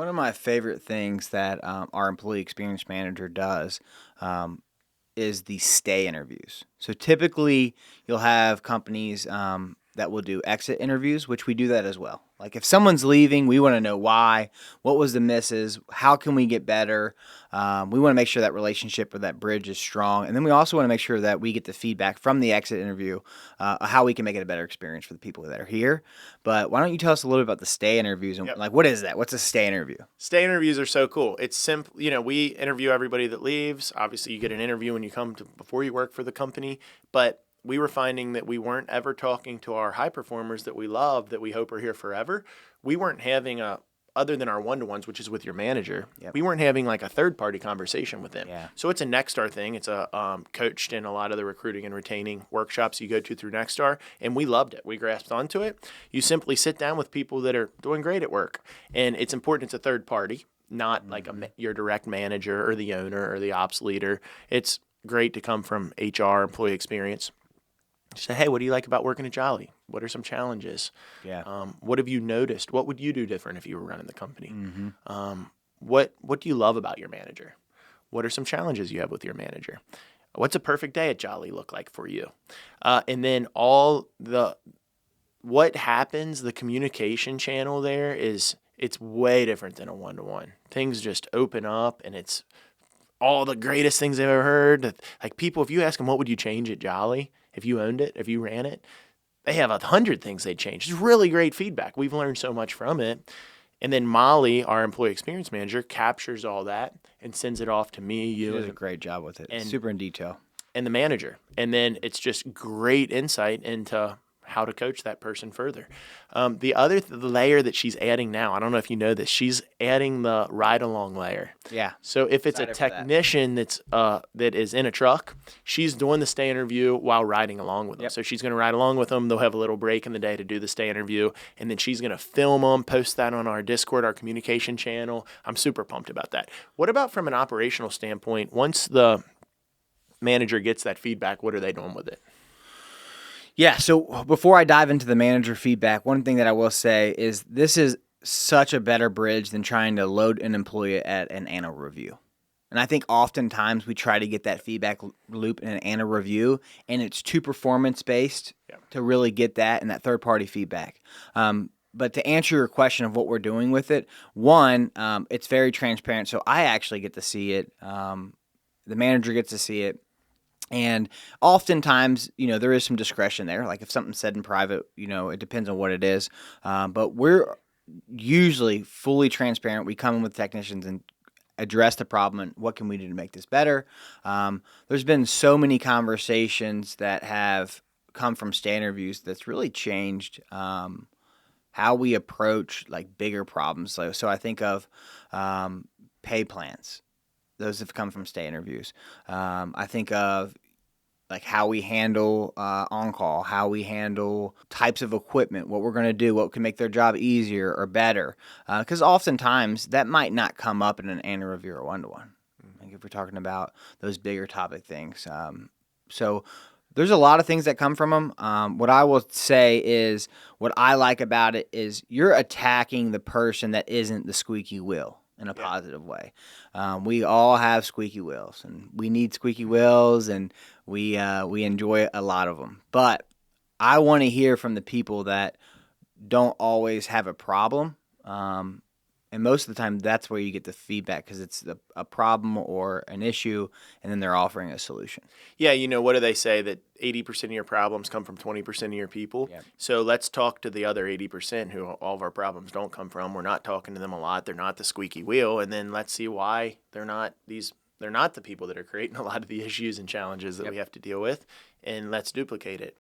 One of my favorite things that our employee experience manager does is the stay interviews. So typically, you'll have companies that will do exit interviews, which we do that as well. Like if someone's leaving, we want to know why, what was the misses, how can we get better. We want to make sure that relationship or that bridge is strong, and then we also want to make sure that we get the feedback from the exit interview, how we can make it a better experience for the people that are here. But why don't you tell us a little bit about the stay interviews and Yep. like what is that? What's a stay interview? Stay interviews are so cool. It's simple. We interview everybody that leaves. Obviously, you get an interview when you come to before you work for the company, but we were finding that we weren't ever talking to our high performers that we love, that we hope are here forever. We weren't having other than our one-to-ones, which is with your manager, Yep. we weren't having like a third-party conversation with them. Yeah. So it's a Nexstar thing. It's coached in a lot of the recruiting and retaining workshops you go to through Nexstar, and we loved it. We grasped onto it. You simply sit down with people that are doing great at work, and it's important it's a third party, not like your direct manager or the owner or the ops leader. It's great to come from HR, employee experience. Say, hey, what do you like about working at Jolly? What are some challenges? Yeah. What have you noticed? What would you do different if you were running the company? Mm-hmm. What do you love about your manager? What are some challenges you have with your manager? What's a perfect day at Jolly look like for you? And then what happens, the communication channel there it's way different than a one-to-one. Things just open up, and it's all the greatest things they've ever heard. Like people, if you ask them, what would you change at Jolly if you owned it, if you ran it, they have 100 things they'd change. It's really great feedback. We've learned so much from it. And then Molly, our employee experience manager, captures all that and sends it off to me, She you, does a great job with it. and- Super in detail. and the manager. And then it's just great insight into how to coach that person further. The other layer that she's adding now, I don't know if you know this, she's adding the ride-along layer. Yeah. So if it's a Excited for that. technician that is in a truck, she's doing the stay interview while riding along with them. Yep. So she's going to ride along with them. They'll have a little break in the day to do the stay interview, and then she's going to film them, post that on our Discord, our communication channel. I'm super pumped about that. What about from an operational standpoint? Once the manager gets that feedback, what are they doing with it? Yeah, so before I dive into the manager feedback, one thing that I will say is this is such a better bridge than trying to load an employee at an annual review. And I think oftentimes we try to get that feedback loop in an annual review, and it's too performance-based to really get that and that third-party feedback. But to answer your question of what we're doing with it, one, it's very transparent, so I actually get to see it. The manager gets to see it. And oftentimes, there is some discretion there. Like if something's said in private, it depends on what it is. But we're usually fully transparent. We come in with technicians and address the problem and what can we do to make this better. There's been so many conversations that have come from stay interviews that's really changed how we approach like bigger problems. So I think of pay plans. Those have come from stay interviews. I think of like how we handle on-call, how we handle types of equipment, what we're going to do, what can make their job easier or better. Because oftentimes that might not come up in an annual review or one-to-one. Like if we're talking about those bigger topic things. So there's a lot of things that come from them. What I will say is what I like about it is you're attacking the person that isn't the squeaky wheel in a positive way. We all have squeaky wheels, and we need squeaky wheels, and we enjoy a lot of them. But I want to hear from the people that don't always have a problem, and most of the time that's where you get the feedback because it's a problem or an issue, and then they're offering a solution. Yeah, what do they say? That 80% of your problems come from 20% of your people. Yep. So let's talk to the other 80% who all of our problems don't come from. We're not talking to them a lot. They're not the squeaky wheel. And then let's see why they're not the people that are creating a lot of the issues and challenges that we have to deal with. And let's duplicate it.